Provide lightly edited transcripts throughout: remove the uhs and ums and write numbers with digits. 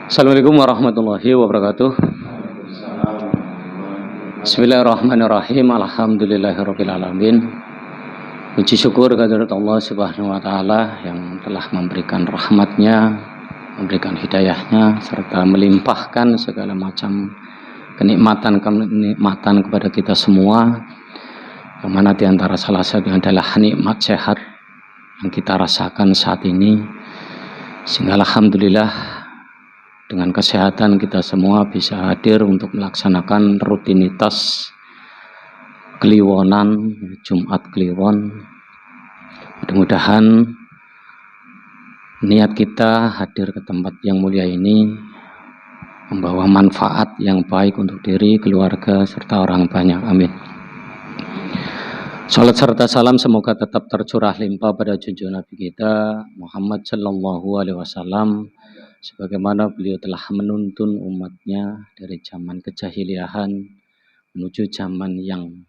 Assalamualaikum warahmatullahi wabarakatuh. Bismillahirrahmanirrahim. Alhamdulillahirabbil alamin. Puji syukur kehadirat Allah Subhanahu wa taala yang telah memberikan rahmatnya, memberikan hidayahnya serta melimpahkan segala macam kenikmatan kepada kita semua. Yang mana diantara salah satunya adalah nikmat sehat yang kita rasakan saat ini. Sehingga alhamdulillah dengan kesehatan kita semua bisa hadir untuk melaksanakan rutinitas Kliwonan, Jumat Kliwon. Mudah-mudahan niat kita hadir ke tempat yang mulia ini membawa manfaat yang baik untuk diri, keluarga, serta orang banyak. Amin. Salat serta salam semoga tetap tercurah limpah pada junjungan Nabi kita Muhammad Sallallahu Alaihi Wasallam, sebagaimana beliau telah menuntun umatnya dari zaman kejahiliahan menuju zaman yang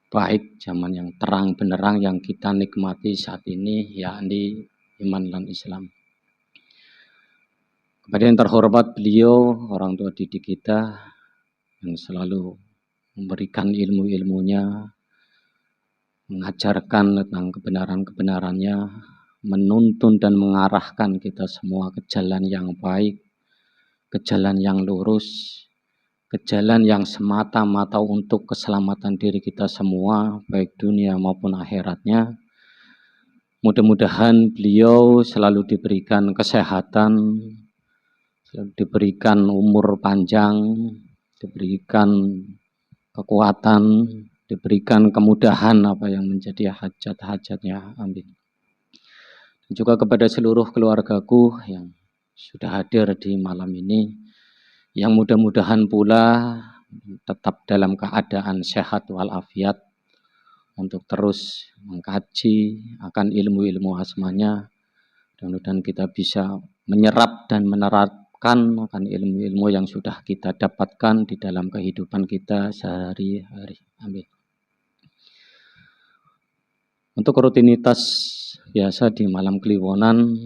baik, zaman yang terang benderang yang kita nikmati saat ini, yakni iman dan Islam. Kepada yang terhormat beliau, orang tua didik kita yang selalu memberikan ilmu-ilmunya, mengajarkan tentang kebenaran-kebenarannya, menuntun dan mengarahkan kita semua ke jalan yang baik, ke jalan yang lurus, ke jalan yang semata-mata untuk keselamatan diri kita semua, baik dunia maupun akhiratnya. Mudah-mudahan beliau selalu diberikan kesehatan, selalu diberikan umur panjang, diberikan kekuatan, diberikan kemudahan apa yang menjadi hajat-hajatnya. Amin. Dan juga kepada seluruh keluargaku yang sudah hadir di malam ini, yang mudah-mudahan pula tetap dalam keadaan sehat walafiat untuk terus mengkaji akan ilmu-ilmu asmanya. Mudah-mudahan kita bisa menyerap dan menerapkan akan ilmu-ilmu yang sudah kita dapatkan di dalam kehidupan kita sehari-hari. Amin. Untuk rutinitas biasa di malam Kliwonan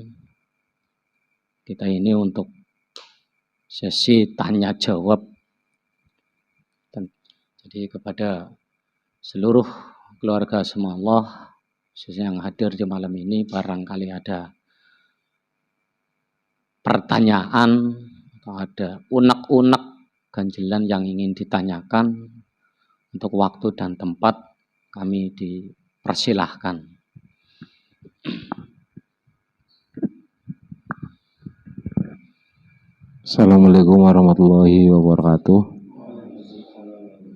kita ini untuk sesi tanya jawab. Jadi kepada seluruh keluarga semua Allah, khususnya yang hadir di malam ini, barangkali ada pertanyaan atau ada unek-unek ganjelan yang ingin ditanyakan, untuk waktu dan tempat kami dipersilahkan. Assalamualaikum warahmatullahi wabarakatuh.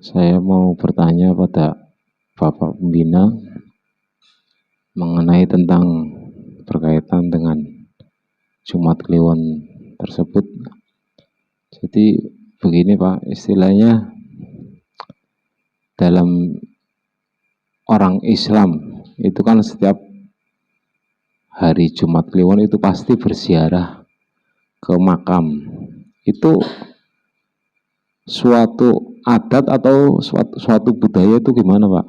Saya mau bertanya pada Bapak Pembina mengenai tentang berkaitan dengan Jumat Kliwon tersebut. Jadi begini Pak, istilahnya dalam orang Islam itu kan setiap hari Jumat Kliwon itu pasti berziarah ke makam. Itu suatu adat atau suatu budaya itu gimana Pak?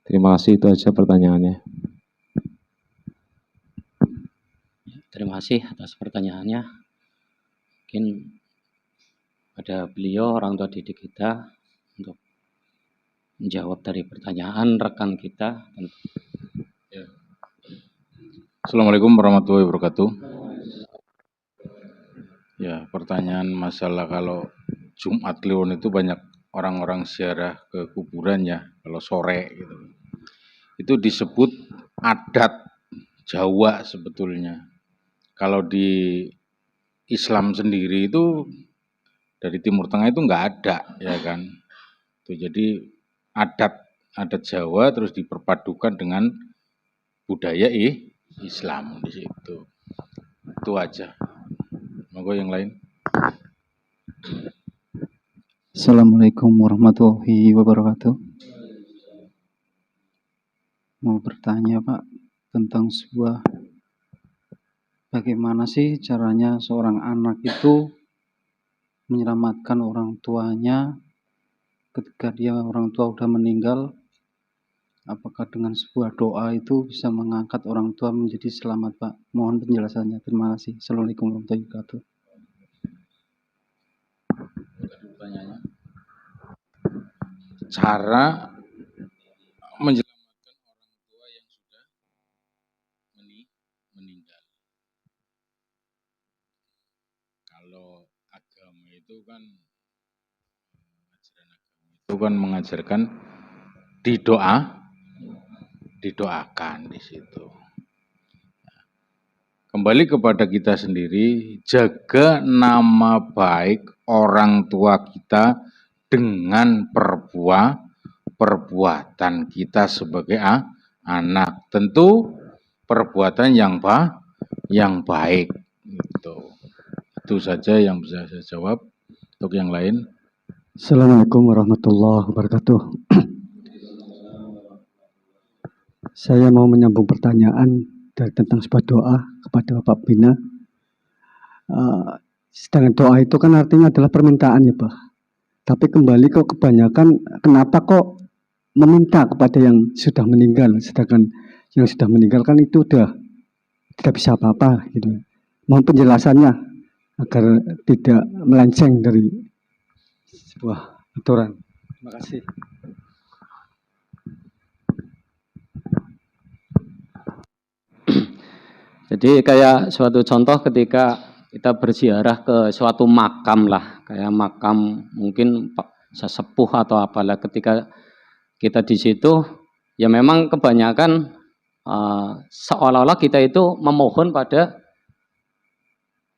Terima kasih, itu aja pertanyaannya. Terima kasih atas pertanyaannya. Mungkin pada beliau orang tua didik kita untuk menjawab dari pertanyaan rekan kita. Ya. Assalamualaikum warahmatullahi wabarakatuh. Ya, pertanyaan masalah kalau Jumat Kliwon itu banyak orang-orang ziarah ke kuburannya kalau sore gitu. Itu disebut adat Jawa sebetulnya. Kalau di Islam sendiri itu dari Timur Tengah itu nggak ada, ya kan. Itu jadi adat Jawa terus diperpadukan dengan budaya Islam di situ. Itu aja. Monggo yang lain. Assalamualaikum warahmatullahi wabarakatuh. Mau bertanya Pak tentang bagaimana sih caranya seorang anak itu menyelamatkan orang tuanya ketika orang tua udah meninggal. Apakah dengan sebuah doa itu bisa mengangkat orang tua menjadi selamat Pak? Mohon penjelasannya. Terima kasih. Assalamualaikum warahmatullahi wabarakatuh. cara menyelamatkan orang tua yang sudah meninggal. Kalau agama itu kan, ajaran agama itu kan mengajarkan didoakan di situ. Kembali kepada kita sendiri, jaga nama baik orang tua kita dengan perbuatan kita sebagai anak. Tentu perbuatan yang baik. Itu saja yang bisa saya jawab. Untuk yang lain. Assalamualaikum warahmatullahi wabarakatuh. Saya mau menyambung pertanyaan tentang sebuah doa kepada Bapak Bina. Sedangkan doa itu kan artinya adalah permintaan ya Pak. Tapi kembali kok kebanyakan kenapa kok meminta kepada yang sudah meninggal, sedangkan yang sudah meninggal kan itu udah tidak bisa apa-apa gitu. Mohon penjelasannya agar tidak melenceng dari sebuah aturan. Terima kasih. Jadi kayak suatu contoh ketika kita berziarah ke suatu makam lah, kayak makam mungkin sesepuh atau apalah, ketika kita di situ ya memang kebanyakan seolah-olah kita itu memohon pada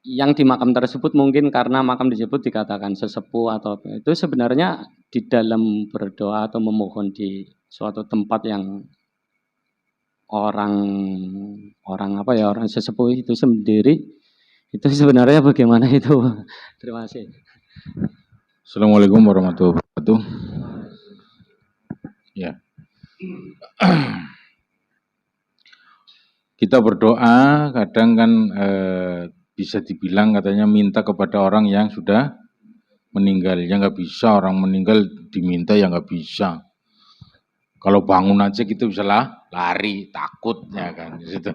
yang di makam tersebut, mungkin karena makam disebut dikatakan sesepuh atau itu sebenarnya di dalam berdoa atau memohon di suatu tempat yang orang sesepuh itu sendiri, itu sebenarnya bagaimana itu? Terima kasih. Assalamualaikum warahmatullahi wabarakatuh. Ya. Kita berdoa kadang kan bisa dibilang katanya minta kepada orang yang sudah meninggal. Ya nggak bisa, orang meninggal diminta ya nggak bisa. Kalau bangun aja gitu bisa lari, takutnya kan di situ.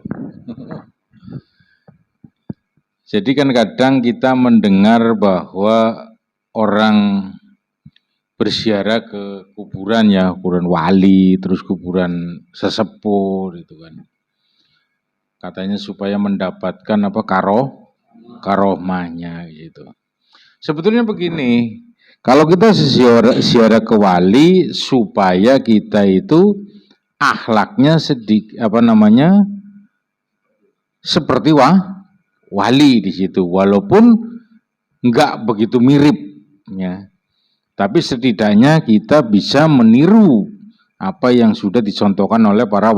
Jadi kan kadang kita mendengar bahwa orang berziarah ke kuburan ya, kuburan wali, terus kuburan sesepuh gitu kan. Katanya supaya mendapatkan karomahnya gitu. Sebetulnya begini, kalau kita ziarah ke wali supaya kita itu akhlaknya seperti wali di situ, walaupun enggak begitu mirip ya. Tapi setidaknya kita bisa meniru apa yang sudah dicontohkan oleh para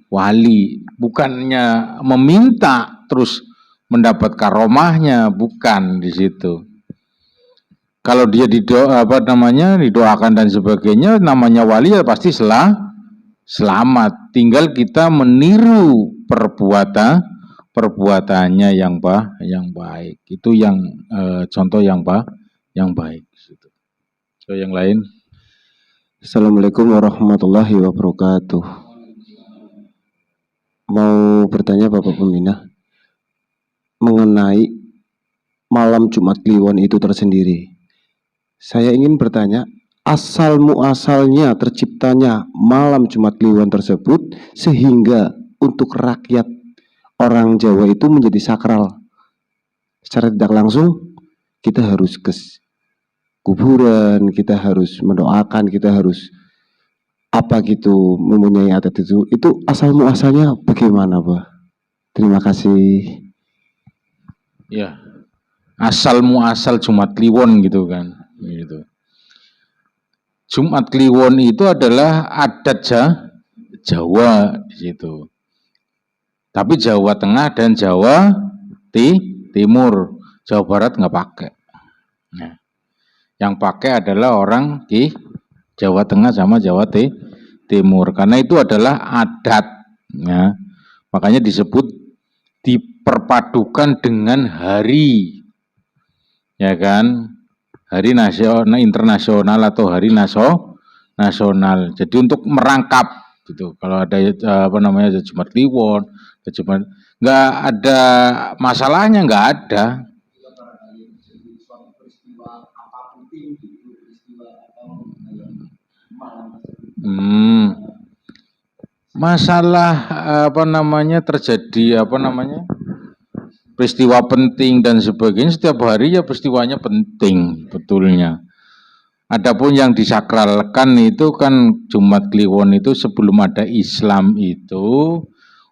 wali, bukannya meminta terus mendapat karomahnya, bukan di situ. Kalau dia didoakan dan sebagainya, namanya wali ya pasti selamat. Tinggal kita meniru perbuatannya yang baik. Itu yang contoh yang baik. So, yang lain. Assalamualaikum warahmatullahi wabarakatuh. Mau bertanya Bapak Pembina mengenai malam Jumat Kliwon itu tersendiri. Saya ingin bertanya, asal muasalnya terciptanya malam Jumat Kliwon tersebut sehingga untuk rakyat orang Jawa itu menjadi sakral. Secara tidak langsung kita harus ke kuburan, kita harus mendoakan, kita harus apa gitu, mempunyai adat itu asal muasalnya bagaimana Pak? Terima kasih. Ya, asal muasal Jumat Kliwon gitu kan. Gitu. Jumat Kliwon itu adalah adat Jawa di situ. Tapi Jawa Tengah dan Jawa Timur, Jawa Barat nggak pakai. Nah, yang pakai adalah orang di Jawa Tengah sama Jawa Timur, karena itu adalah adat. Ya. Makanya disebut diperpadukan dengan hari, ya kan? Hari nasional, internasional atau hari nasional. Jadi untuk merangkap gitu. Kalau ada Jumat Kliwon, Jumat, nggak ada masalahnya, nggak ada. Masalah terjadi peristiwa penting dan sebagainya, setiap hari ya peristiwanya penting betulnya. Adapun yang disakralkan itu kan Jumat Kliwon itu sebelum ada Islam itu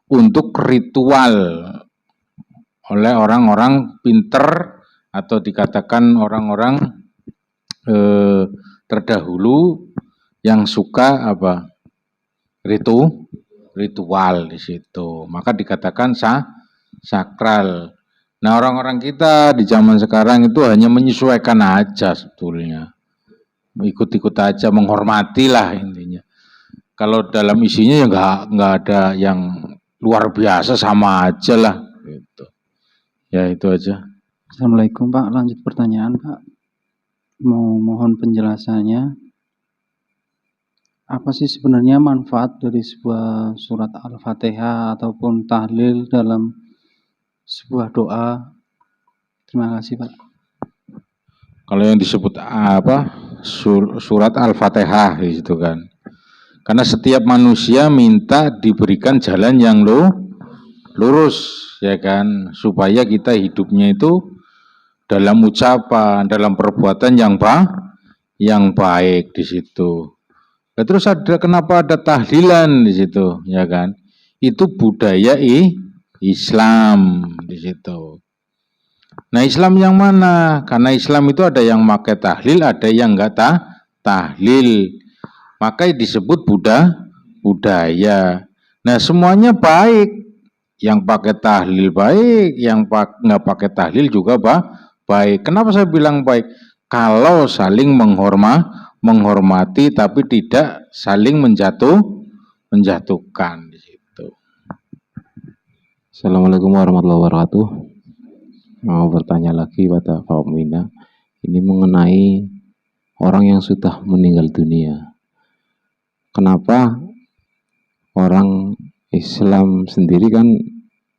untuk ritual oleh orang-orang pinter atau dikatakan orang-orang terdahulu yang suka ritual di situ. Maka dikatakan sakral. Nah, orang-orang kita di zaman sekarang itu hanya menyesuaikan aja sebetulnya. Ikut-ikut aja, menghormati lah intinya. Kalau dalam isinya ya nggak ada yang luar biasa, sama aja lah gitu. Ya itu aja. Assalamualaikum Pak, lanjut pertanyaan Pak. Mohon penjelasannya. Apa sih sebenarnya manfaat dari sebuah surat Al-Fatihah ataupun tahlil dalam sebuah doa? Terima kasih Pak. Kalau yang disebut surat Al-Fatihah itu kan. Karena setiap manusia minta diberikan jalan yang lurus, ya kan, supaya kita hidupnya itu dalam ucapan, dalam perbuatan yang baik di situ. Nah, terus kenapa ada tahlilan di situ, ya kan? Itu budaya Islam di situ. Nah, Islam yang mana? Karena Islam itu ada yang pakai tahlil, ada yang enggak tahlil. Maka disebut budaya. Nah, semuanya baik. Yang pakai tahlil baik, yang enggak pakai tahlil juga baik. Kenapa saya bilang baik? Kalau saling menghormati tapi tidak saling menjatuhkan di situ. Assalamualaikum warahmatullahi wabarakatuh. Mau bertanya lagi pada Pak Mina, ini mengenai orang yang sudah meninggal dunia. Kenapa orang Islam sendiri kan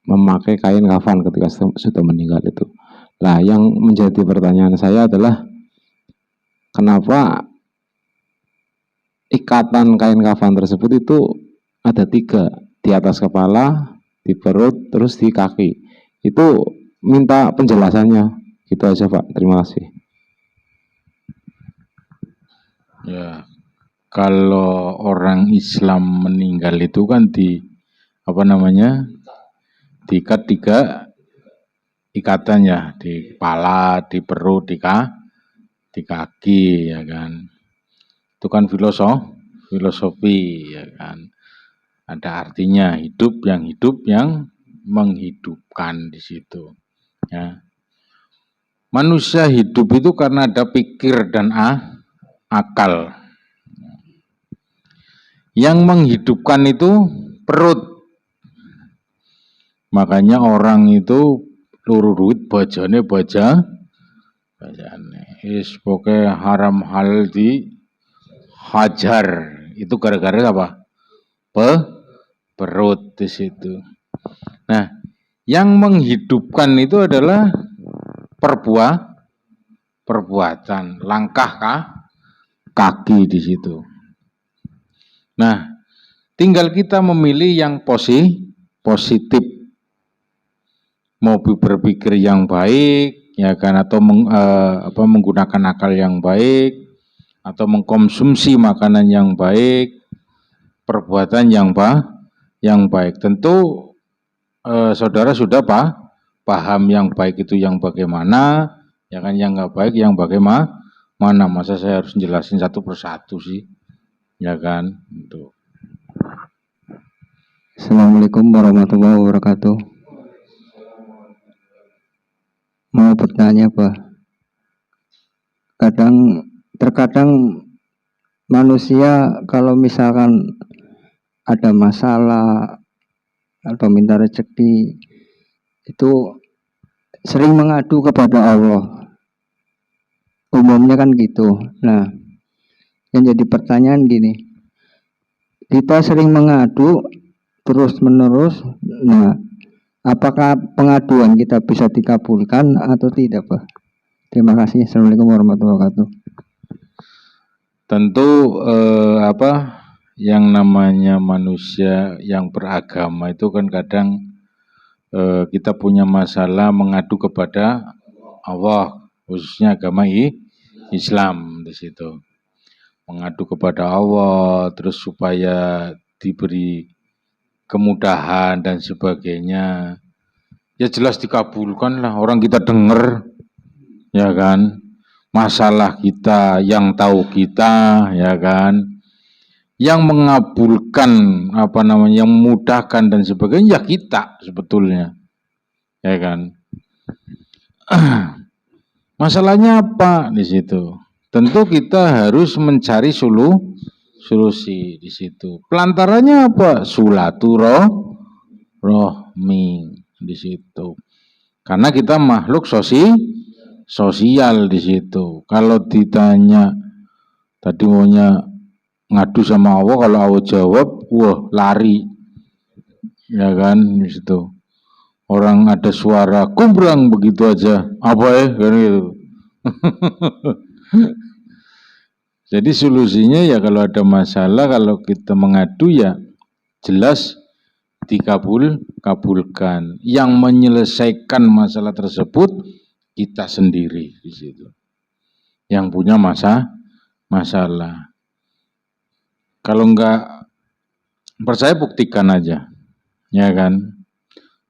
memakai kain kafan ketika sudah meninggal itu? Nah, yang menjadi pertanyaan saya adalah kenapa ikatan kain kafan tersebut itu ada 3, di atas kepala, di perut, terus di kaki. Itu minta penjelasannya. Gitu aja Pak, terima kasih. Ya, kalau orang Islam meninggal itu kan diikat 3 ikatannya, di kepala, di perut, di kaki, ya kan. Itu kan filosofi, ya kan. Ada artinya hidup yang menghidupkan di situ. Ya. Manusia hidup itu karena ada pikir dan akal. Yang menghidupkan itu perut. Makanya orang itu lurut bajane. Pokoknya haram hal di hajar. Itu gara-gara apa? Perut di situ. Nah, yang menghidupkan itu adalah perbuatan, langkah kaki di situ. Nah, tinggal kita memilih yang positif, mau berpikir yang baik, ya kan, atau menggunakan akal yang baik, atau mengkonsumsi makanan yang baik, perbuatan yang baik. Tentu saudara sudah paham yang baik itu yang bagaimana, ya kan, yang nggak baik yang bagaimana. Masa saya harus jelasin satu persatu sih, ya kan. Itu. Assalamualaikum warahmatullahi wabarakatuh. Mau bertanya Pak, terkadang manusia kalau misalkan ada masalah atau minta rezeki itu sering mengadu kepada Allah. Umumnya kan gitu. Nah, yang jadi pertanyaan gini, kita sering mengadu terus menerus. Nah, apakah pengaduan kita bisa dikabulkan atau tidak, Pak? Terima kasih. Assalamualaikum warahmatullahi wabarakatuh. Tentu yang namanya manusia yang beragama itu kan kadang kita punya masalah mengadu kepada Allah, khususnya agama Islam di situ. Mengadu kepada Allah, terus supaya diberi kemudahan dan sebagainya. Ya jelas dikabulkan lah, orang kita dengar, ya kan, masalah kita, yang tahu kita, ya kan, yang mengabulkan, yang memudahkan dan sebagainya, ya kita sebetulnya, ya kan. Masalahnya apa di situ? Tentu kita harus mencari solusi di situ. Pelantarannya apa? Silaturahmi di situ. Karena kita makhluk sosial di situ. Kalau ditanya tadi maunya ngadu sama Allah, kalau Allah jawab, wah lari, ya kan di situ. Orang ada suara kumbrang begitu aja, apa ya kan gitu. Jadi solusinya ya kalau ada masalah, kalau kita mengadu ya jelas dikabulkan. Yang menyelesaikan masalah tersebut kita sendiri di situ. Yang punya masalah. Kalau enggak percaya buktikan aja, ya kan.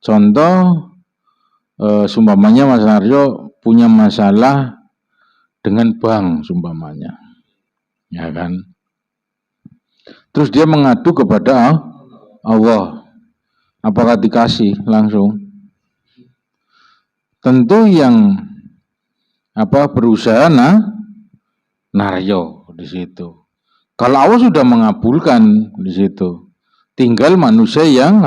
Contoh, sumpamanya Mas Aryo punya masalah dengan bank, sumpamanya, ya kan. Terus dia mengadu kepada Allah, apakah dikasih langsung? Tentu yang berusaha Naryo di situ. Kalau Allah sudah mengabulkan di situ, tinggal manusia yang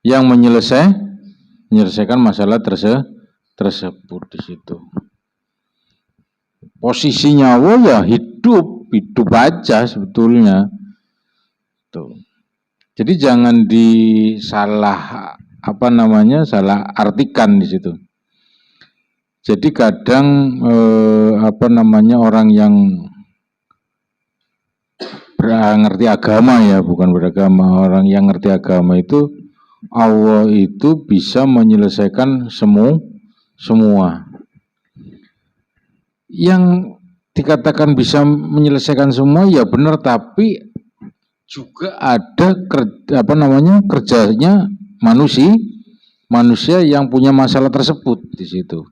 yang menyelesaikan masalah tersebut di situ. Posisinya Allah ya hidup aja sebetulnya. Tuh. Jadi jangan salah artikan di situ. Jadi kadang orang yang ngerti agama ya, bukan beragama, orang yang ngerti agama itu Allah itu bisa menyelesaikan semua. Yang dikatakan bisa menyelesaikan semua ya benar, tapi juga ada kerjanya manusia yang punya masalah tersebut di situ.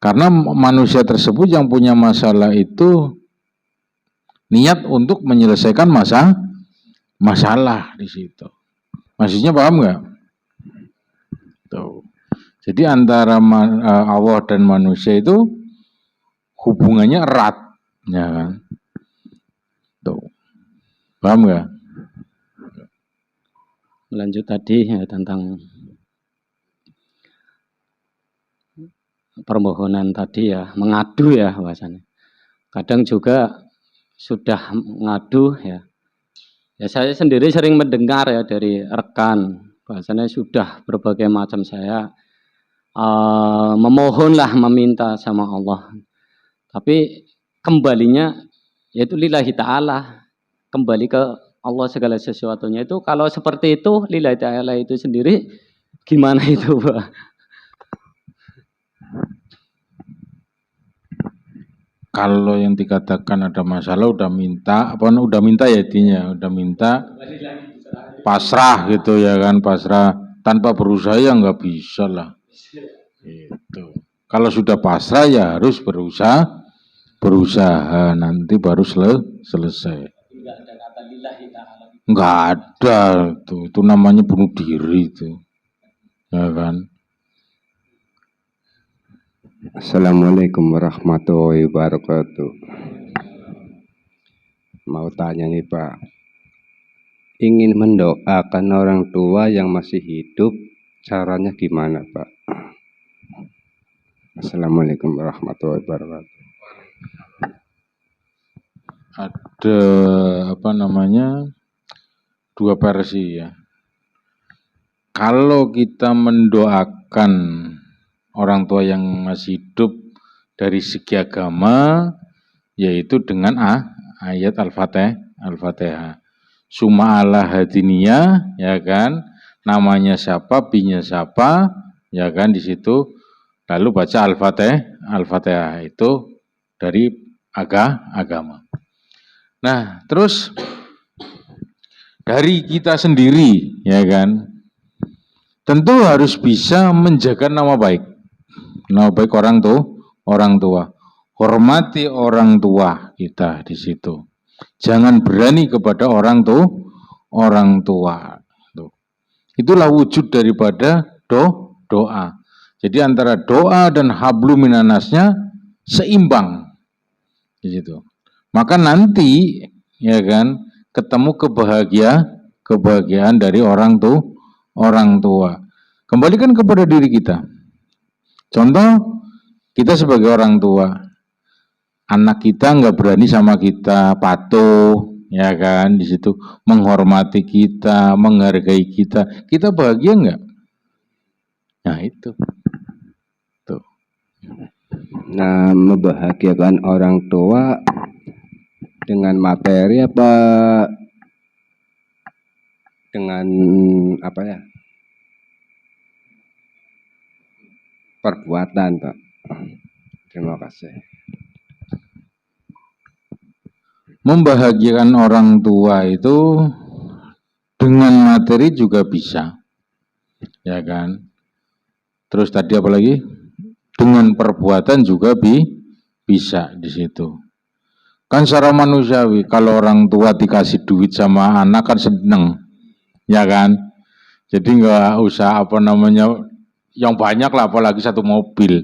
Karena manusia tersebut yang punya masalah itu niat untuk menyelesaikan masalah di situ. Maksudnya paham nggak? Tuh. Jadi antara Allah dan manusia itu hubungannya erat, ya kan? Tuh. Paham nggak? Lanjut tadi ya, tentang permohonan tadi ya, mengadu ya bahasanya. Kadang juga sudah mengadu ya. Ya saya sendiri sering mendengar ya dari rekan, bahasanya sudah berbagai macam saya memohonlah, meminta sama Allah. Tapi kembalinya yaitu lillahi ta'ala, kembali ke Allah segala sesuatunya itu. Kalau seperti itu lillahi ta'ala itu sendiri gimana itu, Pak? Kalau yang dikatakan ada masalah udah minta ya intinya, udah minta pasrah gitu ya kan, pasrah tanpa berusaha ya nggak bisa lah. Itu. Kalau sudah pasrah ya harus berusaha nanti baru selesai. Nggak ada itu namanya bunuh diri itu, ya kan. Assalamualaikum warahmatullahi wabarakatuh. Mau tanya nih Pak, ingin mendoakan orang tua yang masih hidup, caranya gimana Pak? Assalamualaikum warahmatullahi wabarakatuh. Ada dua versi ya. Kalau kita mendoakan orang tua yang masih hidup dari segi agama, yaitu dengan ayat Al-Fatihah, Al-Fatihah. Summa ala hadiniyah, ya kan? Namanya siapa, binya siapa, ya kan di situ. Lalu baca Al-Fatihah. Al-Fatihah itu dari agama. Nah, terus dari kita sendiri, ya kan? Tentu harus bisa menjaga nama baik. Nama baik orang tua. Hormati orang tua kita di situ. Jangan berani kepada orang tua. Itulah wujud daripada doa. Jadi antara doa dan hablu minanasnya seimbang di situ. Maka nanti, ya kan, ketemu kebahagiaan dari orang tua. Kembalikan kepada diri kita. Contoh, kita sebagai orang tua, anak kita nggak berani sama kita, patuh, ya kan, di situ menghormati kita, menghargai kita bahagia nggak? Nah itu. Tuh. Nah, membahagiakan orang tua dengan materi apa dengan apa ya? Perbuatan, Pak. Terima kasih. Membahagiakan orang tua itu dengan materi juga bisa, ya kan. Terus tadi apa lagi? Dengan perbuatan juga bisa di situ. Kan secara manusiawi, kalau orang tua dikasih duit sama anak kan seneng, ya kan. Jadi nggak usah yang banyak lah, apalagi satu mobil.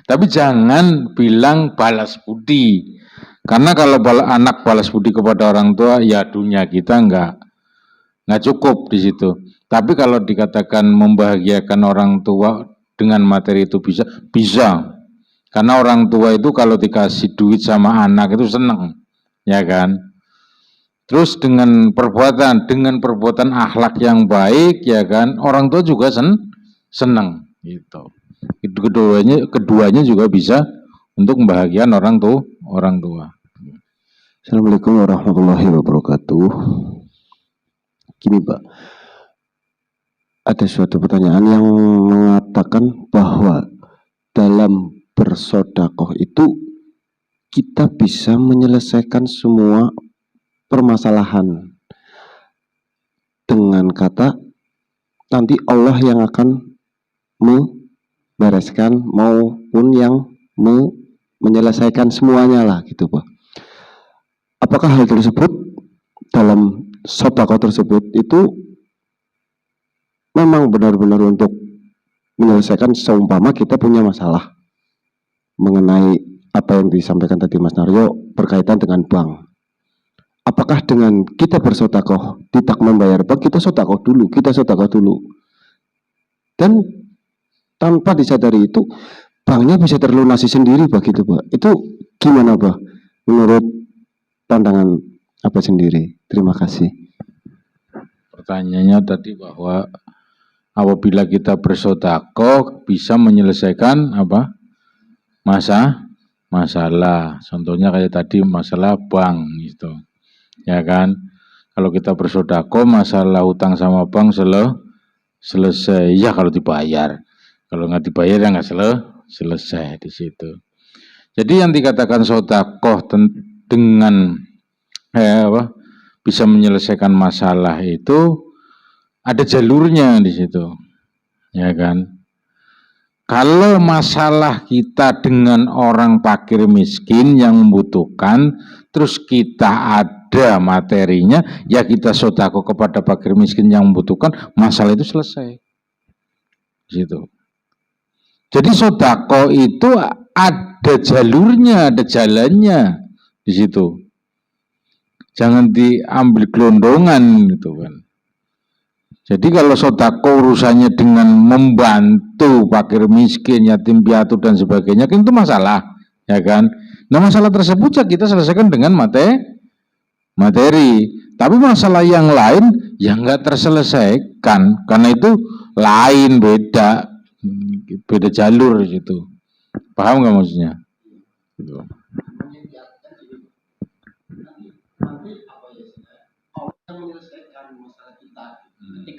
Tapi jangan bilang balas budi. Karena kalau anak balas budi kepada orang tua, ya dunia kita nggak cukup di situ. Tapi kalau dikatakan membahagiakan orang tua dengan materi itu bisa. Karena orang tua itu kalau dikasih duit sama anak itu senang, ya kan. Terus dengan perbuatan akhlak yang baik, ya kan, orang tua juga senang, gitu. Keduanya juga bisa untuk membahagiakan orang tua. Assalamualaikum warahmatullahi wabarakatuh. Gini Pak, ada suatu pertanyaan yang mengatakan bahwa dalam bersodakoh itu kita bisa menyelesaikan semua permasalahan dengan kata nanti Allah yang akan membereskan maupun yang menyelesaikan semuanya lah gitu Pak. Apakah hal tersebut dalam sodakoh tersebut itu memang benar-benar untuk menyelesaikan seumpama kita punya masalah mengenai apa yang disampaikan tadi Mas Naryo berkaitan dengan bank. Apakah dengan kita bersodakoh tidak membayar bank, kita sodakoh dulu. Dan tanpa disadari itu banknya bisa terlunasi sendiri begitu Pak. Itu gimana Pak? Menurut pandangan apa sendiri? Terima kasih. Pertanyaannya tadi bahwa apabila kita bersodakoh bisa menyelesaikan apa? Masalah. Contohnya kayak tadi masalah bank gitu. Ya kan? Kalau kita bersodakoh masalah hutang sama bank selesai. Ya kalau dibayar. Kalau nggak dibayar ya nggak selesai di situ. Jadi yang dikatakan sodakoh dengan bisa menyelesaikan masalah itu ada jalurnya di situ. Ya kan? Kalau masalah kita dengan orang fakir miskin yang membutuhkan, terus kita ada materinya, ya kita sedekah kepada fakir miskin yang membutuhkan, masalah itu selesai. Gitu. Jadi sedekah itu ada jalurnya, ada jalannya di situ. Jangan diambil gelondongan gitu kan. Jadi kalau sodako urusannya dengan membantu fakir miskin, yatim piatu dan sebagainya, kan itu masalah, ya kan? Nah masalah tersebut kita selesaikan dengan materi. Tapi masalah yang lain yang nggak terselesaikan, karena itu lain, beda jalur gitu. Paham nggak maksudnya? Gitu.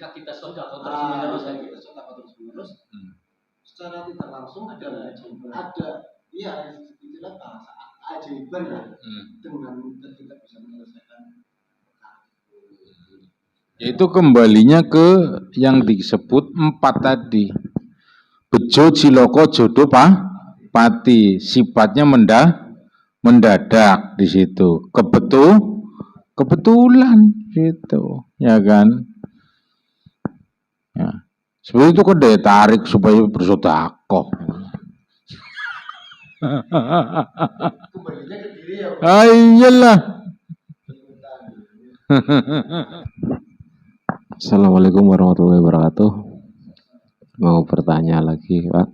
ketika kita sedekah terus menerus kita sedekah terus menerus secara tidak langsung ada iya istilah bahasa keajaiban ya dengan mudah kita bisa menyelesaikan. Yaitu kembalinya ke yang disebut 4 tadi. Bejo, ciloko, jodoh, pati. Sifatnya mendadak di situ. Kebetulan gitu, ya kan? Ya. Sebenarnya itu kan daya tarik supaya bersedekah. Kembalinya ke diri ya. Iyalah. Assalamualaikum warahmatullahi wabarakatuh. Mau bertanya lagi, Pak.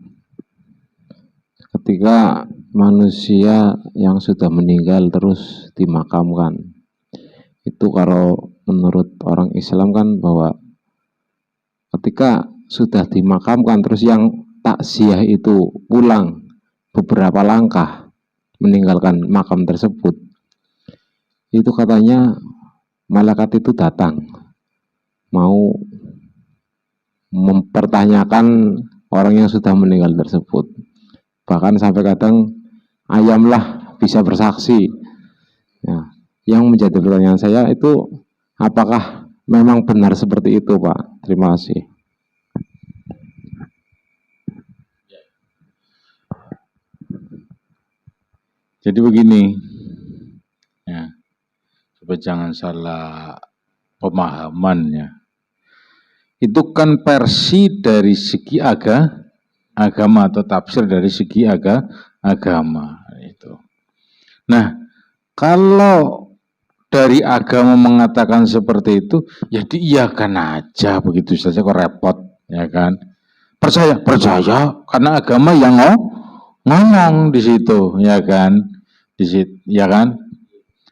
Ketika manusia yang sudah meninggal terus dimakamkan, itu kalau menurut orang Islam kan bahwa ketika sudah dimakamkan terus yang takziah itu pulang beberapa langkah meninggalkan makam tersebut, itu katanya malaikat itu datang mau mempertanyakan orang yang sudah meninggal tersebut. Bahkan sampai kadang ayamlah bisa bersaksi. Nah, yang menjadi pertanyaan saya itu apakah memang benar seperti itu, Pak? Terima kasih. Jadi begini, ya, supaya jangan salah pemahamannya. Itu kan versi dari segi agama atau tafsir dari segi agama itu. Nah, kalau dari agama mengatakan seperti itu, ya diiyakan aja begitu saja, kok repot, ya kan? Percaya karena agama yang ngomong di situ, ya kan? Di situ, ya kan?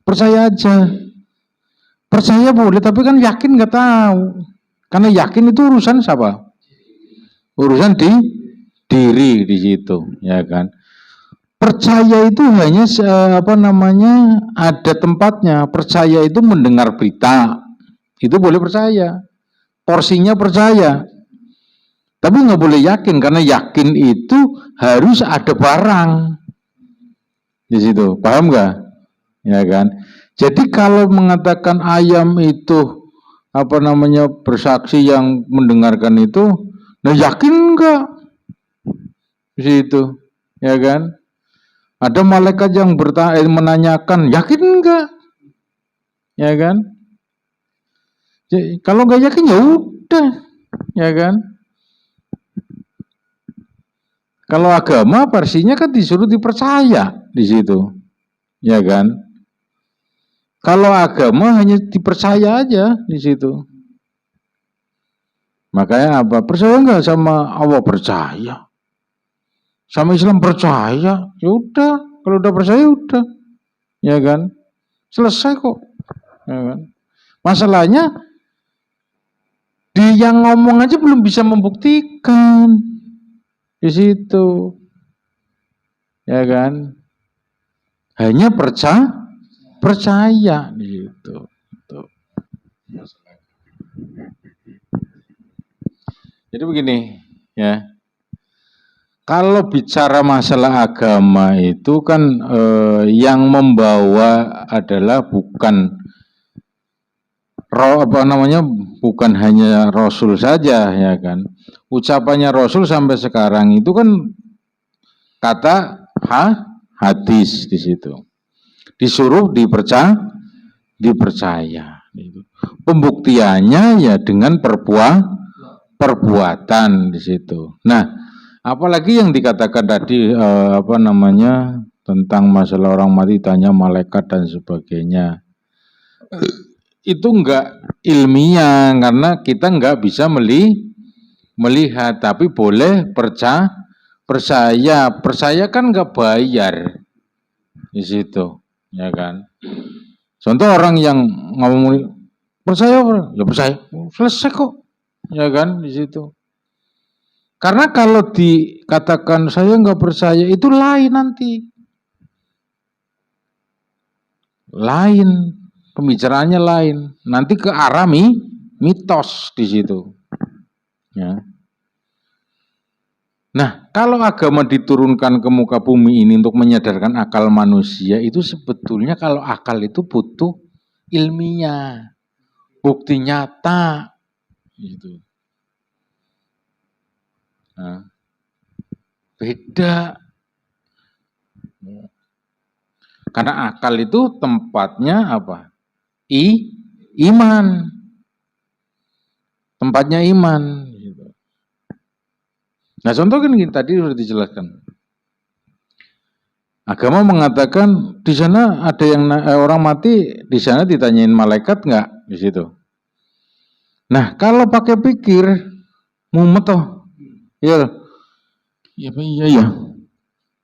Percaya aja. Percaya boleh, tapi kan yakin nggak tahu. Karena yakin itu urusan siapa? Urusan diri di situ, ya kan? Percaya itu hanya ada tempatnya. Percaya itu mendengar berita, itu boleh percaya. Porsinya percaya. Tapi nggak boleh yakin, karena yakin itu harus ada barang di situ. Paham nggak? Ya kan? Jadi kalau mengatakan ayam itu bersaksi yang mendengarkan itu, nah yakin enggak di situ, ya kan? Ada malaikat yang menanyakan, yakin enggak, ya kan? Jadi, kalau enggak yakin ya udah, ya kan? Kalau agama versinya kan disuruh dipercaya di situ, ya kan? Kalau agama hanya dipercaya aja di situ. Makanya apa? Percaya enggak sama Allah? Percaya. Sama Islam percaya. Ya udah, kalau udah percaya udah. Ya kan? Selesai kok. Ya kan? Masalahnya di yang ngomong aja belum bisa membuktikan di situ. Ya kan? Hanya percaya gitu. Jadi begini, ya. Kalau bicara masalah agama itu kan yang membawa adalah bukan bukan hanya Rasul saja, ya kan. Ucapannya Rasul sampai sekarang itu kan kata hadis di situ. Disuruh dipercaya. Pembuktiannya ya dengan perbuatan di situ. Nah, apalagi yang dikatakan tadi tentang masalah orang mati tanya malaikat dan sebagainya. Itu enggak ilmiah karena kita enggak bisa melihat, tapi boleh percaya. Percaya kan enggak bayar di situ. Ya kan, contoh orang yang ngomong percaya, ya percaya, selesai kok, ya kan di situ. Karena kalau dikatakan saya nggak percaya itu lain nanti, lain pembicaraannya lain, nanti ke arah mitos di situ. Ya. Nah, kalau agama diturunkan ke muka bumi ini untuk menyadarkan akal manusia, itu sebetulnya kalau akal itu butuh ilmiah, bukti nyata, gitu. Nah, beda. Karena akal itu tempatnya apa? Iman. Tempatnya iman. Nah, contoh kan tadi sudah dijelaskan. Agama mengatakan di sana ada yang orang mati, di sana ditanyain malaikat nggak di situ. Nah, kalau pakai pikir, mumet toh, iya, iya,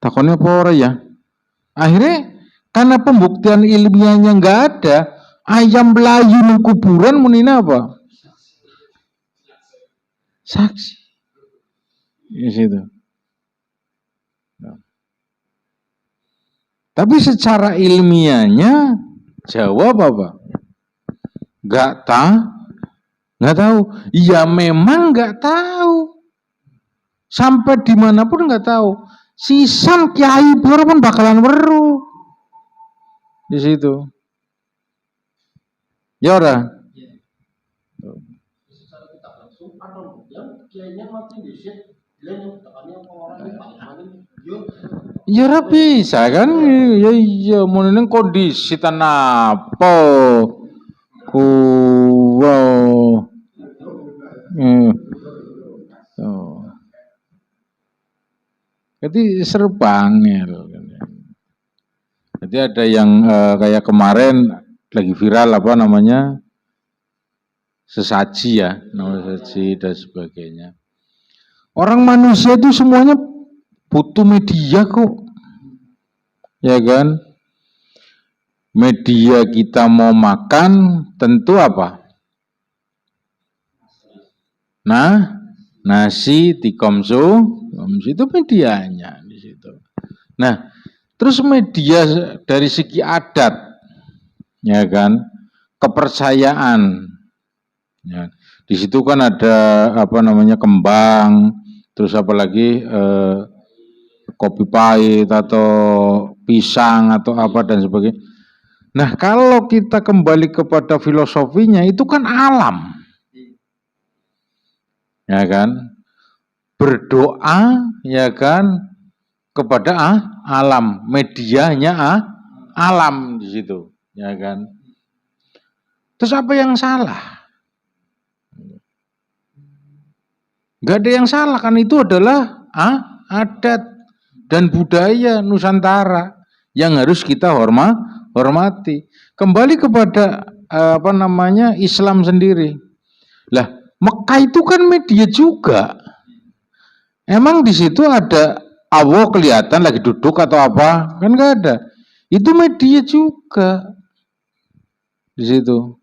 takonnya apa ora ya? Akhirnya karena pembuktian ilmiahnya nggak ada, ayam belayu di kuburan menina apa? Saksi. Di situ. Nah. Tapi secara ilmiahnya jawab apa? Nggak tahu. Ya memang nggak tahu. Sampai dimanapun nggak tahu. Sisan kiai pur pun bakalan weruh di situ. Ya ora. Ya ora bisa kan? Ya iya meneng kondisi tanapo. Kuwo. Jadi serbangel. Jadi ada yang kayak kemarin lagi viral apa namanya sesaji ya, nama sesaji dan sebagainya. Orang manusia itu semuanya butuh media kok, ya kan? Media kita mau makan tentu apa? Nah, nasi dikonsumsi itu medianya di situ. Nah, terus media dari segi adat, ya kan, kepercayaan. Ya. Di situ kan ada apa namanya kembang, terus apalagi kopi pahit atau pisang atau apa dan sebagainya. Nah, kalau kita kembali kepada filosofinya itu kan alam. Ya kan? Berdoa ya kan kepada alam, medianya alam di situ, ya kan? Terus apa yang salah? Gak ada yang salah kan, itu adalah adat dan budaya Nusantara yang harus kita hormati. Kembali kepada apa namanya Islam sendiri. Lah, Mekah itu kan media juga. Emang di situ ada Allah kelihatan lagi duduk atau apa? Kan nggak ada. Itu media juga di situ.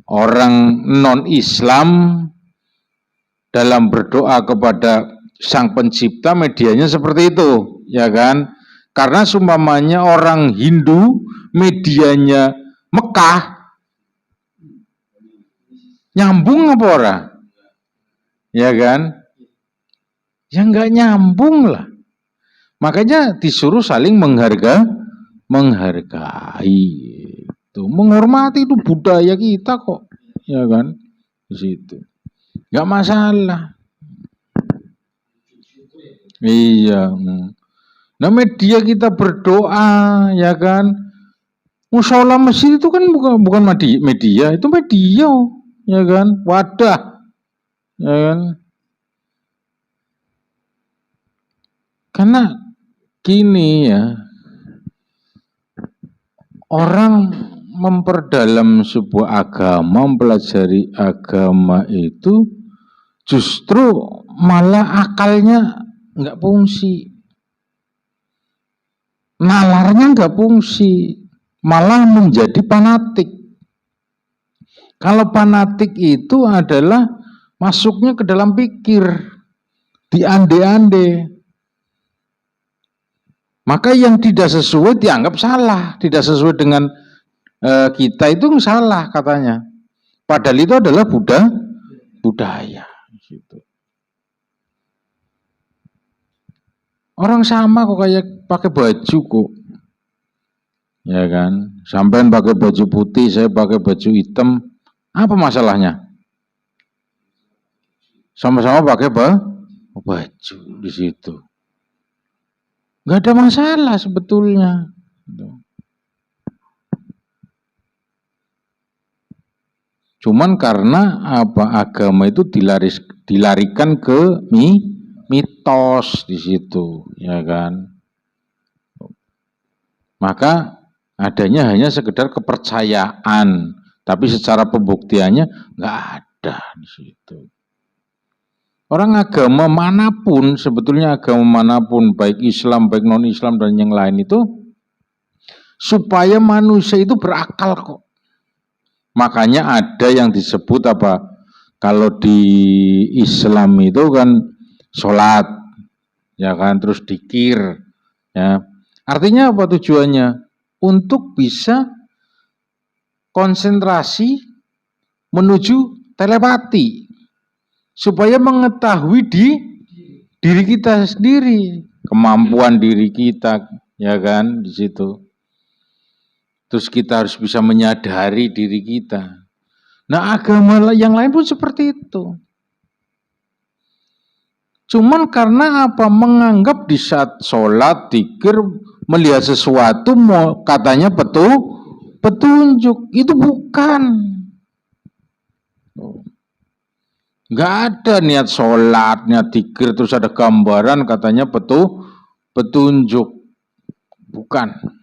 Orang non-Islam dalam berdoa kepada Sang Pencipta medianya seperti itu, ya kan? Karena seumpamanya orang Hindu medianya Mekah, nyambung apa ora? Ya kan? Ya nggak nyambung lah. Makanya disuruh saling menghargai, itu menghormati, itu budaya kita kok, ya kan? Di situ. Nggak masalah. Iya. Nah, media kita berdoa, ya kan? Mushola masjid itu kan bukan media, itu media, ya kan? Wadah, ya kan? Karena gini ya, orang memperdalam sebuah agama, mempelajari agama itu justru malah akalnya nggak fungsi, nalarnya nggak fungsi, malah menjadi fanatik. Kalau fanatik itu adalah masuknya ke dalam pikir, diande-ande. Maka yang tidak sesuai dianggap salah, tidak sesuai dengan kita itu salah katanya. Padahal itu adalah budaya. Gitu. Orang sama kok kayak pakai baju kok. Ya kan? Sampean pakai baju putih, saya pakai baju hitam. Apa masalahnya? Sama-sama pakai baju di situ. Nggak ada masalah sebetulnya. Cuman karena agama itu dilarikan ke mitos di situ, ya kan. Maka adanya hanya sekedar kepercayaan, tapi secara pembuktiannya nggak ada di situ. Orang agama manapun, sebetulnya agama manapun, baik Islam, baik non-Islam dan yang lain itu, supaya manusia itu berakal kok. Makanya ada yang disebut apa? Kalau di Islam itu kan sholat, ya kan, terus dzikir, ya. Artinya apa tujuannya? Untuk bisa konsentrasi menuju telepati. Supaya mengetahui di diri kita sendiri, kemampuan diri kita, ya kan, di situ. Terus kita harus bisa menyadari diri kita. Nah, agama yang lain pun seperti itu. Cuman karena apa? Menganggap di saat sholat, dzikir, melihat sesuatu, mau katanya petunjuk. Itu bukan. Nggak ada niat sholat, niat dzikir, terus ada gambaran katanya petunjuk. Bukan.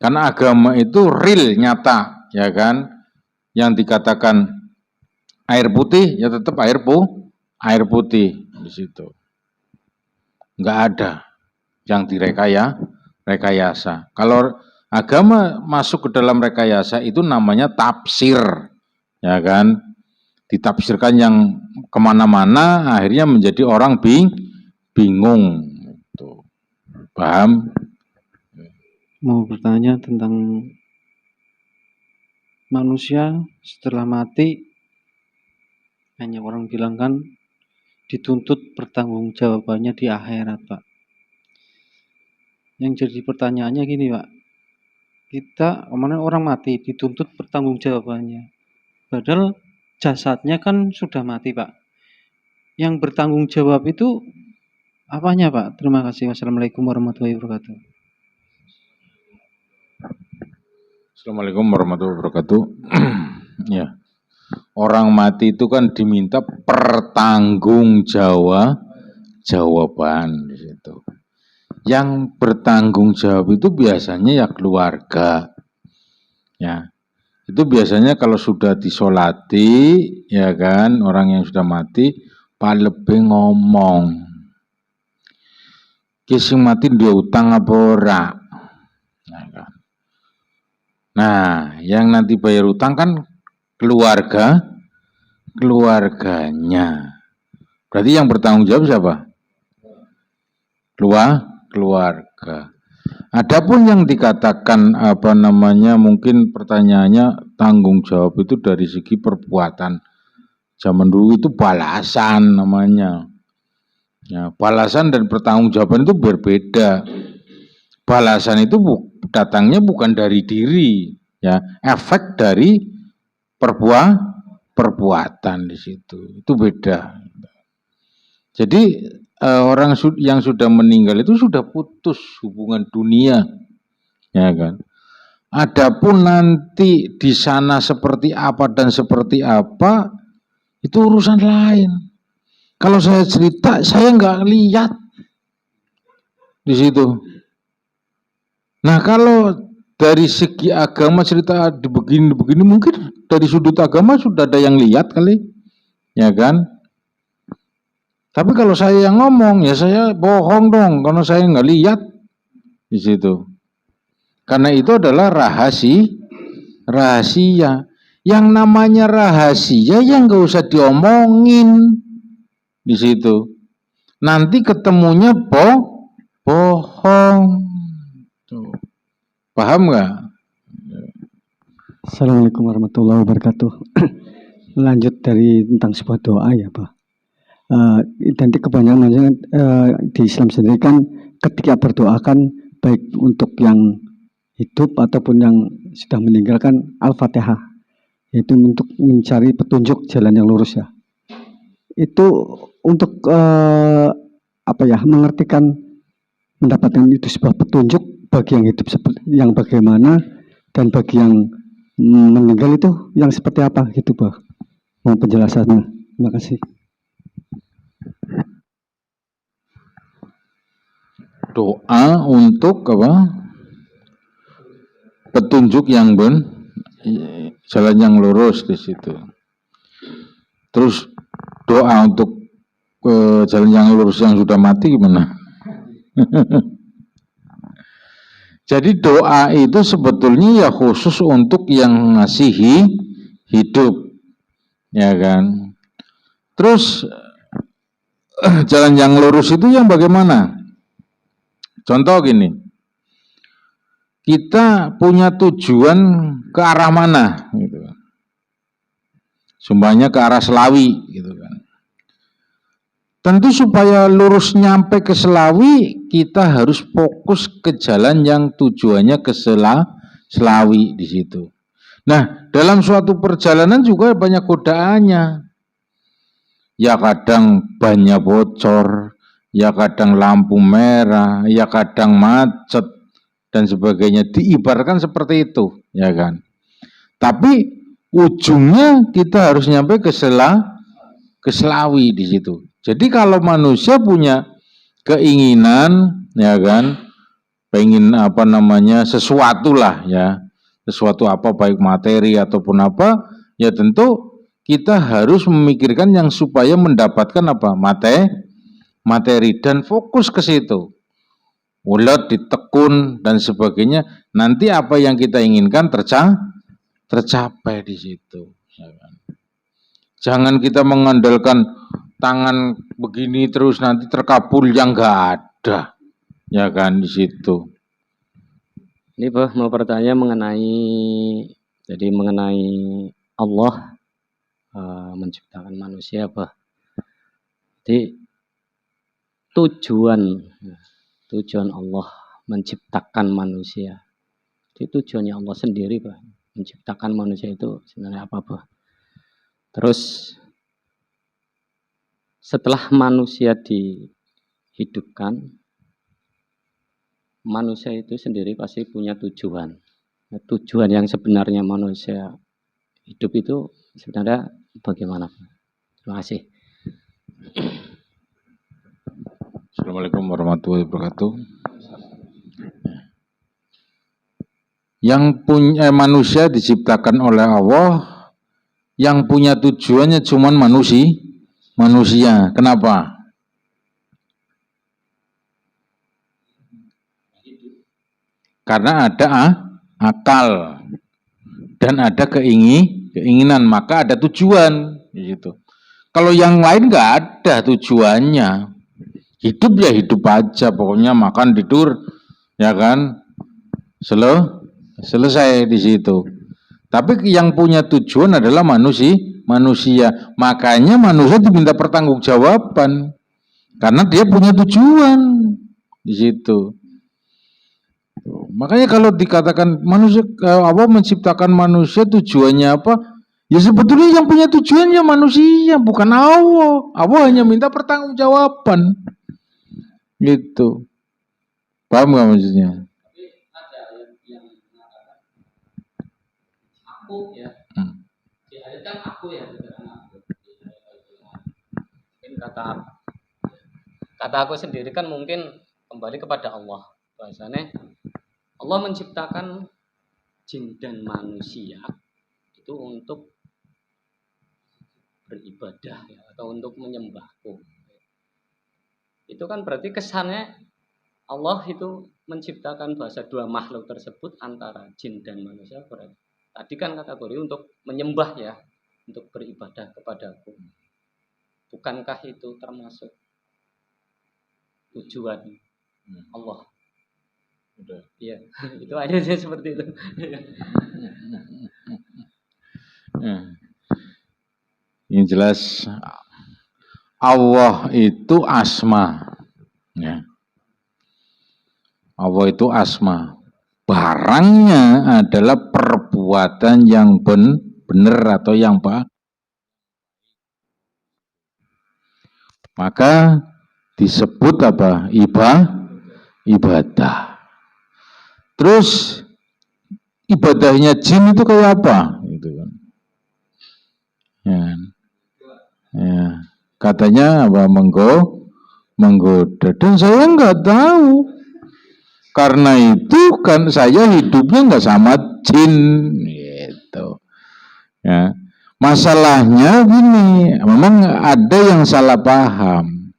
Karena agama itu real, nyata, ya kan. Yang dikatakan air putih, ya tetap air putih di situ. Nggak ada yang rekayasa. Kalau agama masuk ke dalam rekayasa itu namanya tafsir, ya kan. Ditafsirkan yang kemana-mana, akhirnya menjadi orang bingung. Tuh. Paham? Mau bertanya tentang manusia setelah mati, hanya orang bilang kan dituntut pertanggungjawabannya di akhirat, Pak. Yang jadi pertanyaannya gini, Pak. Kita, kemana orang mati dituntut pertanggungjawabannya. Padahal jasadnya kan sudah mati, Pak. Yang bertanggung jawab itu apanya, Pak? Terima kasih. Wassalamualaikum warahmatullahi wabarakatuh. Assalamualaikum warahmatullahi wabarakatuh. Ya. Orang mati itu kan diminta jawaban di situ. Yang bertanggung jawab itu biasanya ya keluarga. Ya. Itu biasanya kalau sudah disolati, ya kan, orang yang sudah mati, lebih ngomong. Kisah mati dia utang apa ora? Nah, kan. Nah, yang nanti bayar utang kan keluarganya. Berarti yang bertanggung jawab siapa? Keluarga. Adapun yang dikatakan mungkin pertanyaannya tanggung jawab itu dari segi perbuatan. Zaman dulu itu balasan namanya. Ya, balasan dan pertanggungjawaban itu berbeda. Balasan itu datangnya bukan dari diri, ya, efek dari perbuatan di situ. Itu beda. Jadi orang yang sudah meninggal itu sudah putus hubungan dunia, ya kan. Adapun nanti di sana seperti apa dan seperti apa itu urusan lain. Kalau saya cerita, saya nggak lihat di situ. Nah, kalau dari segi agama cerita begini mungkin dari sudut agama sudah ada yang lihat kali, ya kan. Tapi kalau saya yang ngomong, ya saya bohong dong, karena saya nggak lihat di situ. Karena itu adalah rahasia. Yang namanya rahasia yang nggak usah diomongin di situ. Nanti ketemunya bohong. Tuh. Paham nggak? Assalamualaikum warahmatullahi wabarakatuh. Lanjut dari tentang sebuah doa ya Pak. Identik kebanyakan di Islam sendiri kan ketika berdoa kan baik untuk yang hidup ataupun yang sudah meninggalkan Al-Fatihah, yaitu untuk mencari petunjuk jalan yang lurus ya. Itu untuk apa ya, mengartikan mendapatkan itu sebuah petunjuk bagi yang hidup seperti yang bagaimana, dan bagi yang meninggal itu yang seperti apa gitu Pak. Mohon penjelasannya. Terima kasih. Doa untuk apa? Petunjuk yang jalan yang lurus di situ. Terus doa untuk jalan yang lurus yang sudah mati gimana? Jadi doa itu sebetulnya ya khusus untuk yang ngasihi hidup, ya kan? Terus jalan yang lurus itu yang bagaimana? Contoh gini, kita punya tujuan ke arah mana? Gitu. Sumpahnya ke arah Selawi, gitu kan. Tentu supaya lurus nyampe ke Selawi, kita harus fokus ke jalan yang tujuannya ke Selawi di situ. Nah, dalam suatu perjalanan juga banyak godaannya. Ya kadang bannya bocor, ya kadang lampu merah, ya kadang macet dan sebagainya. Diibaratkan seperti itu, ya kan. Tapi ujungnya kita harus nyampe ke Selawi di situ. Jadi kalau manusia punya keinginan, ya kan, pengen apa namanya sesuatu lah ya, sesuatu apa baik materi ataupun apa, ya tentu kita harus memikirkan yang supaya mendapatkan apa materi dan fokus ke situ, ulet ditekun dan sebagainya. Nanti apa yang kita inginkan tercapai di situ. Ya kan? Jangan kita mengandalkan tangan begini terus nanti terkabul yang nggak ada, ya kan di situ. Ini Pak mau bertanya mengenai Allah menciptakan manusia Pak. Jadi tujuan Allah menciptakan manusia. Jadi tujuannya Allah sendiri Pak menciptakan manusia itu sebenarnya apa Pak? Terus setelah manusia dihidupkan, manusia itu sendiri pasti punya tujuan. Nah, tujuan yang sebenarnya manusia hidup itu sebenarnya bagaimana? Terima kasih. Assalamualaikum warahmatullahi wabarakatuh. Yang punya manusia diciptakan oleh Allah, yang punya tujuannya cuman manusia. Kenapa? Karena ada akal dan ada keinginan, maka ada tujuan gitu. Kalau yang lain nggak ada tujuannya, hidup ya hidup aja, pokoknya makan tidur, ya kan, selesai di situ. Tapi yang punya tujuan adalah manusia. Makanya manusia diminta pertanggungjawaban karena dia punya tujuan di situ. Makanya kalau dikatakan manusia Allah menciptakan manusia tujuannya apa? Ya sebetulnya yang punya tujuannya manusia, bukan Allah. Allah hanya minta pertanggungjawaban. Gitu. Paham nggak maksudnya? Aku ya. Di ayat kan aku ya, mungkin kata aku sendiri kan mungkin kembali kepada Allah. Bahasanya Allah menciptakan jin dan manusia itu untuk beribadah ya, atau untuk menyembahku. Itu kan berarti kesannya Allah itu menciptakan bahasa dua makhluk tersebut antara jin dan manusia berarti. Tadi kan kategori untuk menyembah ya, untuk beribadah kepadaku. Bukankah itu termasuk tujuan Allah? Udah. Iya, itu aja sih seperti itu. Yang jelas Allah itu asma. Ya. Allah itu asma. Barangnya adalah perbuatan yang benar atau yang baik. Maka disebut apa? Ibadah. Terus ibadahnya jin itu kayak apa? Gitu kan. Ya. Katanya apa? Menggoda. Dan saya nggak tahu. Karena itu kan saya hidupnya nggak sama jin, gitu. Ya. Masalahnya gini, memang ada yang salah paham.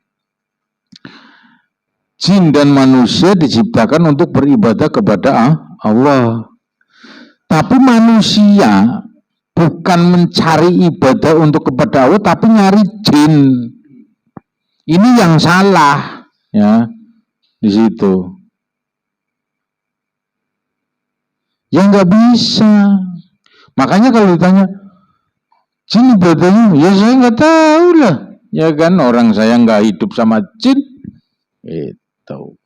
Jin dan manusia diciptakan untuk beribadah kepada Allah. Tapi manusia bukan mencari ibadah untuk kepada Allah, tapi nyari jin. Ini yang salah, ya, di situ. Ya nggak bisa. Makanya kalau ditanya, jin ibadahnya, ya saya nggak tahu lah. Ya kan, orang saya nggak hidup sama jin. Itu.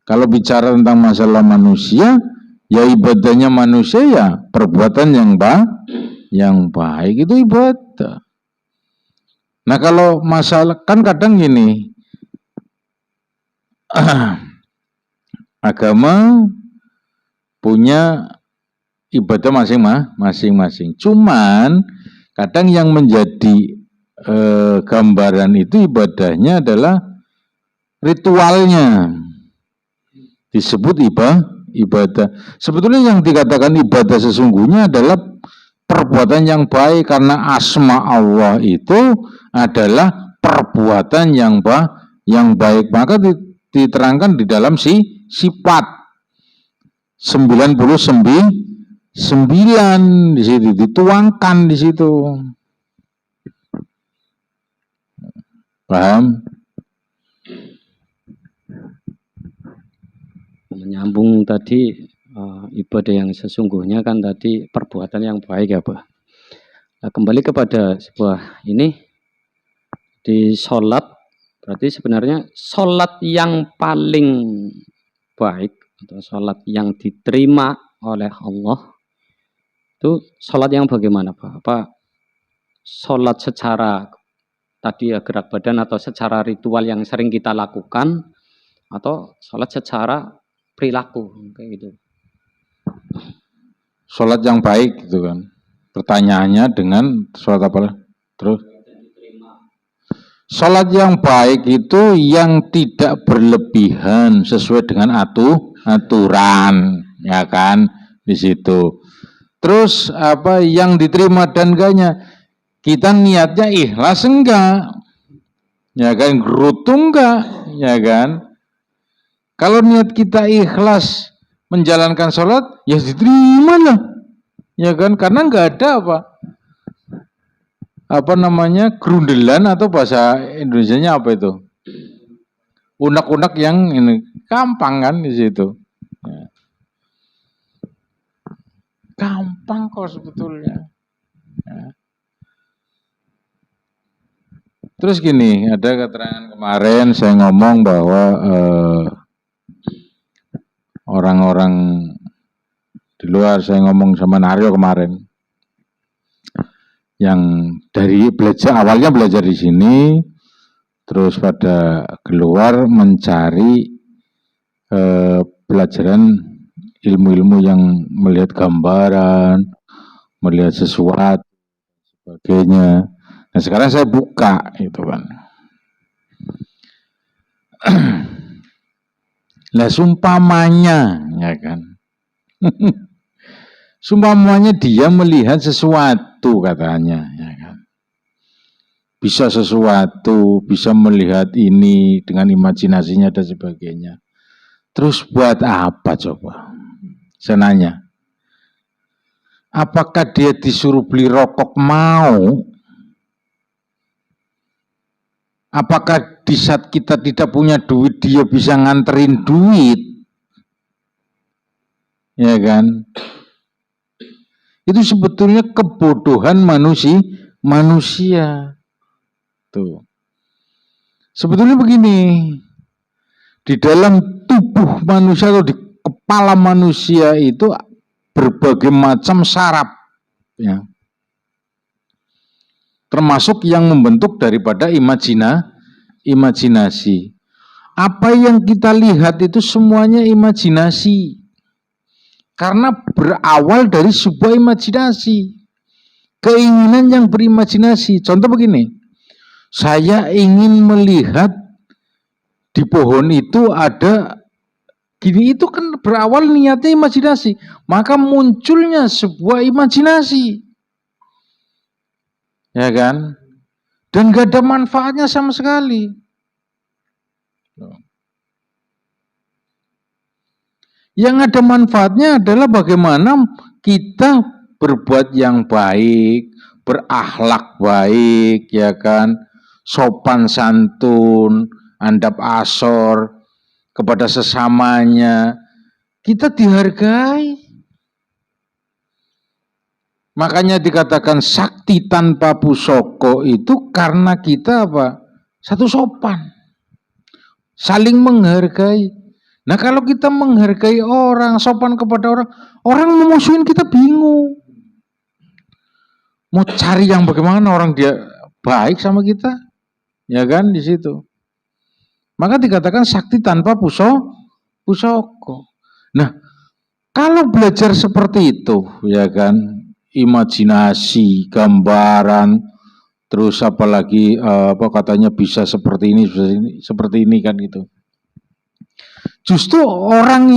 Kalau bicara tentang masalah manusia, ya ibadahnya manusia ya perbuatan yang baik itu ibadah. Nah kalau masalah, kan kadang gini, agama punya ibadah masing-masing. Cuman kadang yang menjadi gambaran itu ibadahnya adalah ritualnya. Disebut ibadah. Sebetulnya yang dikatakan ibadah sesungguhnya adalah perbuatan yang baik, karena asma Allah itu adalah perbuatan yang baik. Maka diterangkan di dalam sifat 99 di situ dituangkan di situ. Paham? Menyambung tadi ibadah yang sesungguhnya kan tadi perbuatan yang baik ya Pak. Nah, kembali kepada sebuah ini di sholat, berarti sebenarnya sholat yang paling baik atau sholat yang diterima oleh Allah itu sholat yang bagaimana Pak? Apa sholat secara tadi ya gerak badan atau secara ritual yang sering kita lakukan, atau sholat secara perilaku kayak gitu? Sholat yang baik gitu kan. Pertanyaannya dengan sholat apa? Terus sholat yang baik itu yang tidak berlebihan sesuai dengan aturan, ya kan, di situ. Terus apa yang diterima dan enggaknya, kita niatnya ikhlas enggak, ya kan, gerutu enggak, ya kan. Kalau niat kita ikhlas menjalankan sholat, ya diterima lah, ya kan, karena enggak ada apa namanya gerundelan, atau bahasa Indonesianya apa itu, unek-unek yang ini gampang kan di situ. Ya. Gampang kok sebetulnya. Ya. Terus gini, ada keterangan kemarin saya ngomong bahwa orang-orang di luar, saya ngomong sama Naryo kemarin, yang dari awalnya belajar di sini, terus pada keluar mencari pelajaran ilmu-ilmu yang melihat gambaran, melihat sesuatu, sebagainya. Nah sekarang saya buka itu kan. Lah sumpamanya, ya kan. Sumpamanya dia melihat sesuatu katanya, ya kan. Bisa sesuatu, bisa melihat ini dengan imajinasinya dan sebagainya. Terus buat apa coba? Saya nanya. Apakah dia disuruh beli rokok mau? Apakah di saat kita tidak punya duit dia bisa nganterin duit? Ya kan? Itu sebetulnya kebodohan manusia. Tuh. Sebetulnya begini, di dalam tubuh manusia atau di kepala manusia itu berbagai macam saraf, ya. Termasuk yang membentuk daripada imajinasi. Apa yang kita lihat itu semuanya imajinasi. Karena berawal dari sebuah imajinasi. Keinginan yang berimajinasi. Contoh begini. Saya ingin melihat di pohon itu ada gini, itu kan berawal niatnya imajinasi. Maka munculnya sebuah imajinasi. Ya kan? Dan gak ada manfaatnya sama sekali. Yang ada manfaatnya adalah bagaimana kita berbuat yang baik, berakhlak baik, ya kan, sopan santun, andap asor kepada sesamanya, kita dihargai. Makanya dikatakan sakti tanpa pusoko itu karena kita apa? Satu sopan, saling menghargai. Nah kalau kita menghargai orang, sopan kepada orang, orang memusuhin kita bingung. Mau cari yang bagaimana orang dia baik sama kita, ya kan di situ. Maka dikatakan sakti tanpa pusoko. Nah kalau belajar seperti itu, ya kan, imajinasi, gambaran, terus apalagi apa katanya bisa seperti ini, seperti ini kan gitu. Justru orang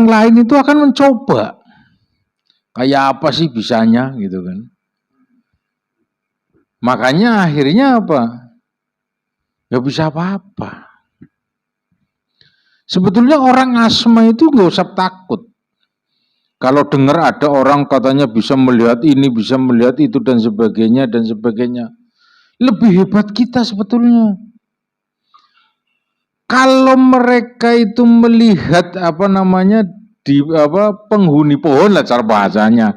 lain itu akan mencoba. Kayak apa sih bisanya gitu kan. Makanya akhirnya apa? Gak bisa apa-apa. Sebetulnya orang asma itu gak usah takut. Kalau dengar ada orang katanya bisa melihat ini, bisa melihat itu dan sebagainya dan sebagainya. Lebih hebat kita sebetulnya. Kalau mereka itu melihat apa namanya di penghuni pohon lah cara bahasanya,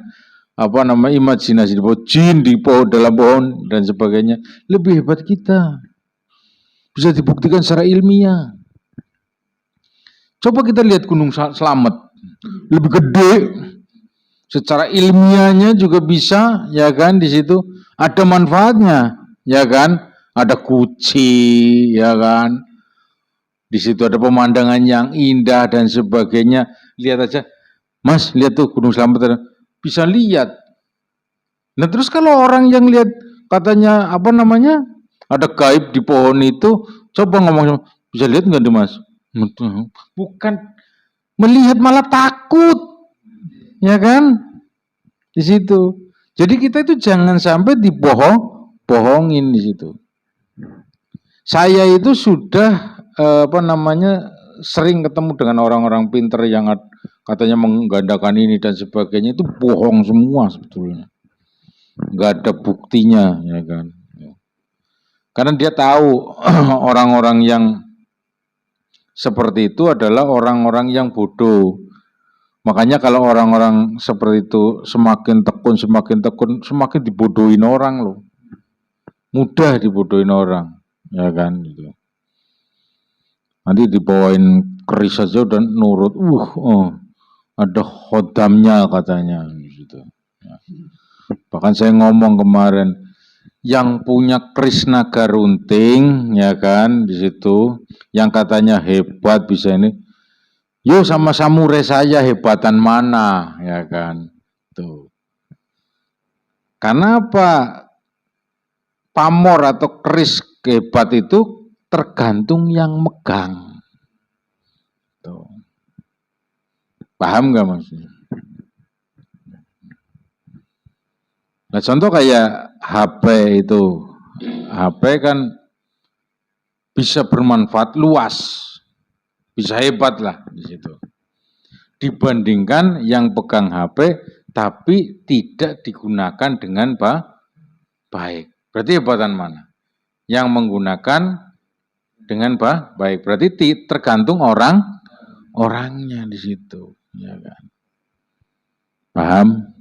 apa namanya imajinasi di pohon, jin di pohon, dalam pohon dan sebagainya, lebih hebat kita. Bisa dibuktikan secara ilmiah. Coba kita lihat Gunung Slamet, lebih gede, secara ilmiahnya juga bisa, ya kan, di situ ada manfaatnya, ya kan, ada kuci, ya kan. Di situ ada pemandangan yang indah dan sebagainya. Lihat aja, Mas, lihat tuh Gunung Slamet, bisa lihat. Nah terus kalau orang yang lihat katanya apa namanya ada gaib di pohon itu, coba ngomong, bisa lihat nggak tuh Mas? Bukan melihat malah takut, ya kan? Di situ. Jadi kita itu jangan sampai dibohongin di situ. Saya itu sudah apa namanya sering ketemu dengan orang-orang pinter yang katanya menggandakan ini dan sebagainya, itu bohong semua sebetulnya, nggak ada buktinya, ya kan. Karena dia tahu orang-orang yang seperti itu adalah orang-orang yang bodoh. Makanya kalau orang-orang seperti itu semakin tekun, semakin dibodohin orang loh, mudah dibodohin orang, ya kan gitu. Nanti dibawain keris saja dan nurut. Ada khodamnya katanya gitu. Ya. Bahkan saya ngomong kemarin, yang punya keris naga runting, ya kan, di situ, yang katanya hebat bisa ini, yo sama samurai saya hebatan mana, ya kan, tuh. Karena apa? Pamor atau keris hebat itu tergantung yang megang. Tuh. Paham nggak maksudnya? Nah contoh kayak HP itu, HP kan bisa bermanfaat luas, bisa hebat lah di situ. Dibandingkan yang pegang HP tapi tidak digunakan dengan baik. Berarti hebatan mana? Yang menggunakan dengan baik. Berarti tergantung orangnya di situ, ya kan. Paham?